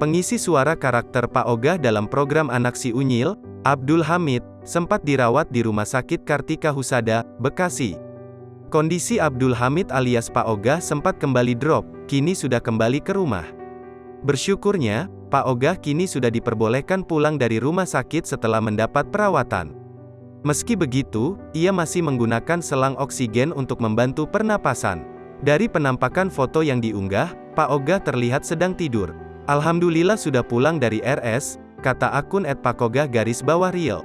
Pengisi suara karakter Pak Ogah dalam program Anak Si Unyil, Abdul Hamid, sempat dirawat di Rumah Sakit Kartika Husada, Bekasi. Kondisi Abdul Hamid alias Pak Ogah sempat kembali drop, kini sudah kembali ke rumah. Bersyukurnya, Pak Ogah kini sudah diperbolehkan pulang dari rumah sakit setelah mendapat perawatan. Meski begitu, ia masih menggunakan selang oksigen untuk membantu pernapasan. Dari penampakan foto yang diunggah, Pak Ogah terlihat sedang tidur. Alhamdulillah sudah pulang dari RS, kata akun @pakogah_real.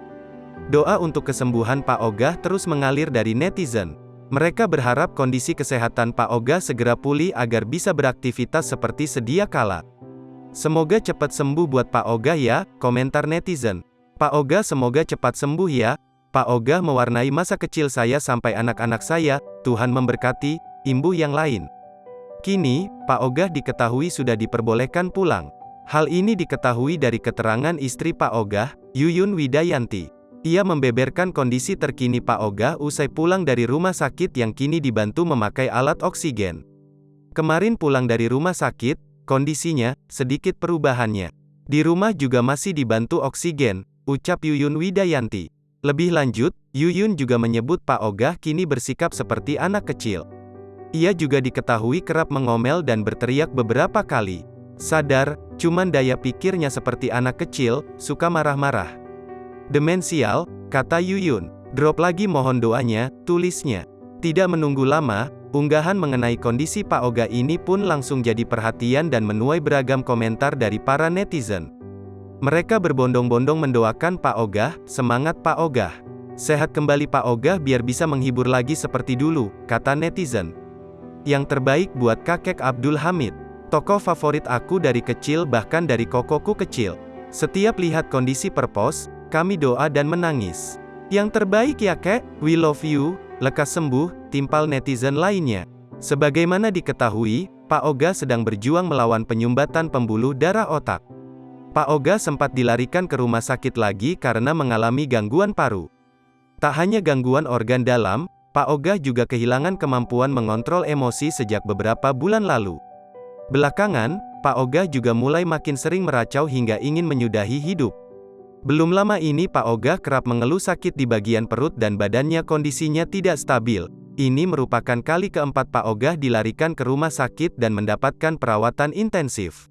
Doa untuk kesembuhan Pak Ogah terus mengalir dari netizen. Mereka berharap kondisi kesehatan Pak Ogah segera pulih agar bisa beraktivitas seperti sedia kala. Semoga cepat sembuh buat Pak Ogah ya, komentar netizen. Pak Ogah semoga cepat sembuh ya. Pak Ogah mewarnai masa kecil saya sampai anak-anak saya, Tuhan memberkati, imbuh yang lain. Kini, Pak Ogah diketahui sudah diperbolehkan pulang. Hal ini diketahui dari keterangan istri Pak Ogah, Yuyun Widayanti. Ia membeberkan kondisi terkini Pak Ogah usai pulang dari rumah sakit yang kini dibantu memakai alat oksigen. Kemarin pulang dari rumah sakit, kondisinya sedikit perubahannya. Di rumah juga masih dibantu oksigen, ucap Yuyun Widayanti. Lebih lanjut, Yuyun juga menyebut Pak Ogah kini bersikap seperti anak kecil. Ia juga diketahui kerap mengomel dan berteriak beberapa kali. Sadar, cuman daya pikirnya seperti anak kecil, suka marah-marah. Demensial, kata Yuyun. Drop lagi mohon doanya, tulisnya. Tidak menunggu lama, unggahan mengenai kondisi Pak Ogah ini pun langsung jadi perhatian dan menuai beragam komentar dari para netizen. Mereka berbondong-bondong mendoakan Pak Ogah, semangat Pak Ogah. Sehat kembali Pak Ogah biar bisa menghibur lagi seperti dulu, kata netizen. Yang terbaik buat kakek Abdul Hamid. Tokoh favorit aku dari kecil bahkan dari kokoku kecil. Setiap lihat kondisi Perpos, kami doa dan menangis. Yang terbaik ya kek, we love you, lekas sembuh, timpal netizen lainnya. Sebagaimana diketahui, Pak Ogah sedang berjuang melawan penyumbatan pembuluh darah otak. Pak Ogah sempat dilarikan ke rumah sakit lagi karena mengalami gangguan paru. Tak hanya gangguan organ dalam, Pak Ogah juga kehilangan kemampuan mengontrol emosi sejak beberapa bulan lalu. Belakangan, Pak Ogah juga mulai makin sering meracau hingga ingin menyudahi hidup. Belum lama ini Pak Ogah kerap mengeluh sakit di bagian perut dan badannya kondisinya tidak stabil. Ini merupakan kali keempat Pak Ogah dilarikan ke rumah sakit dan mendapatkan perawatan intensif.